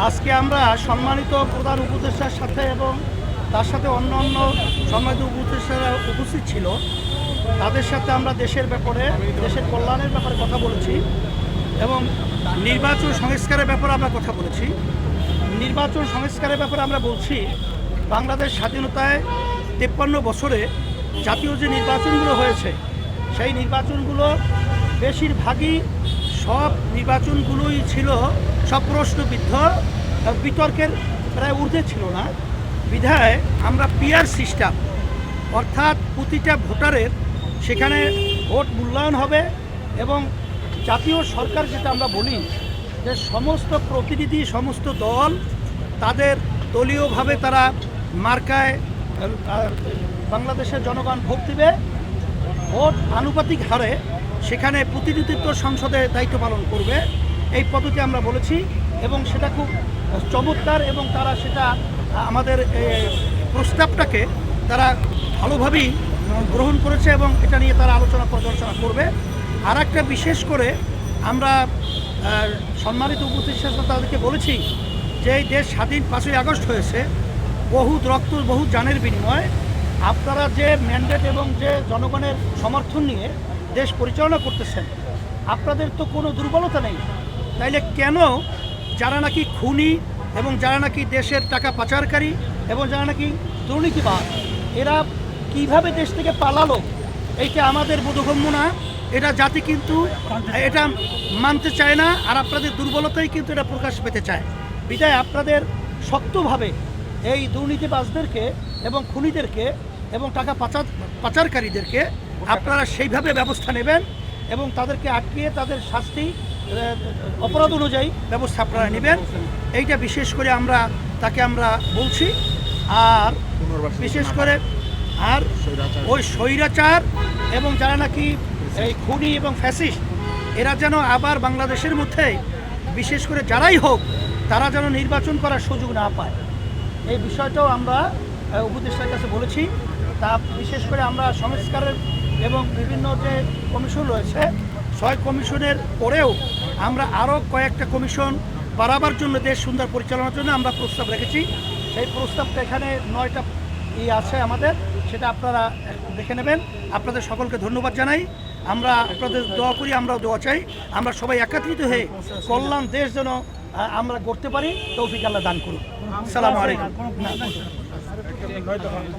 আজকে আমরা সম্মানিত প্রধান উপদেষ্টার সাথে এবং তার সাথে অন্যান্য সম্মানিত উপদেষ্টারা উপস্থিত ছিল, তাদের সাথে আমরা দেশের ব্যাপারে, দেশের কল্যাণের ব্যাপারে কথা বলেছি এবং নির্বাচন সংস্কারের ব্যাপারে আমরা কথা বলেছি। নির্বাচন সংস্কারের ব্যাপারে আমরা বলছি, বাংলাদেশ স্বাধীনতায় 53 বছরে জাতীয় যে নির্বাচনগুলো হয়েছে, সেই নির্বাচনগুলো বেশিরভাগই সব নির্বাচনগুলোই ছিল সব প্রশ্নবিদ্ধ, বিতর্কের প্রায় ঊর্ধ্বে ছিল না। বিধায় আমরা পিয়ার সিস্টেম, অর্থাৎ প্রতিটা ভোটারের সেখানে ভোট মূল্যায়ন হবে এবং জাতীয় সরকার, যেটা আমরা বলি যে সমস্ত প্রতিনিধি, সমস্ত দল তাদের দলীয়ভাবে তারা মার্কায় বাংলাদেশের জনগণ ভোট দিবে, ভোট আনুপাতিক হারে সেখানে প্রতিনিধিত্ব সংসদে দায়িত্ব পালন করবে। এই পদ্ধতি আমরা বলেছি এবং সেটা খুব চমৎকার এবং তারা সেটা আমাদের প্রস্তাবটাকে তারা ভালোভাবেই গ্রহণ করেছে এবং এটা নিয়ে তারা আলোচনা পর্যালোচনা করবে। আর একটা বিশেষ করে আমরা সম্মানিত উপদেষ্টা তাদেরকে বলেছি যে এই দেশ স্বাধীন 5ই আগস্ট হয়েছে, বহু রক্ত, বহু জানের বিনিময়ে আপনারা যে ম্যান্ডেট এবং যে জনগণের সমর্থন নিয়ে দেশ পরিচালনা করতেছেন, আপনাদের তো কোনো দুর্বলতা নেই। তাইলে কেন যারা নাকি খুনি এবং যারা নাকি দেশের টাকা পাচারকারী এবং যারা নাকি দুর্নীতিবাদ, এরা কিভাবে দেশ থেকে পালালো, এইটা আমাদের বোধগম্য না। এটা জাতি কিন্তু এটা মানতে চায় না, আর আপনাদের দুর্বলতাই কিন্তু এটা প্রকাশ পেতে চায়। বিধায় আপনাদের শক্তভাবে এই দুর্নীতিবাজদেরকে এবং খুনিদেরকে এবং টাকা পাচারকারীদেরকে আপনারা সেইভাবে ব্যবস্থা নেবেন এবং তাদেরকে আটকিয়ে তাদের শাস্তি অপরাধ অনুযায়ী ব্যবস্থা আপনারা নেবেন। এইটা বিশেষ করে তাকে আমরা বলছি। আর বিশেষ করে আর ওই স্বৈরাচার এবং যারা নাকি এই খুনি এবং ফ্যাসিস্ট, এরা যেন আবার বাংলাদেশের মধ্যে বিশেষ করে যারাই হোক তারা যেন নির্বাচন করার সুযোগ না পায়, এই বিষয়টাও আমরা উপদেষ্টার কাছে বলেছি। তা বিশেষ করে আমরা সংস্কারের এবং বিভিন্ন যে কমিশন রয়েছে, 6 কমিশনের পরেও আমরা আরও কয়েকটা কমিশন বাড়াবার জন্য, দেশ সুন্দর পরিচালনার জন্য আমরা প্রস্তাব রেখেছি। সেই প্রস্তাবটা এখানে 9টা আছে আমাদের, সেটা আপনারা দেখে নেবেন। আপনাদের সকলকে ধন্যবাদ জানাই। আমরা আপনাদের দোয়া করি, আমরাও দোয়া চাই, আমরা সবাই একত্রিত হয়ে কল্যাণ দেশ যেন আমরা গড়তে পারি, তৌফিক আল্লাহ দান করুন। আসসালামু আলাইকুম।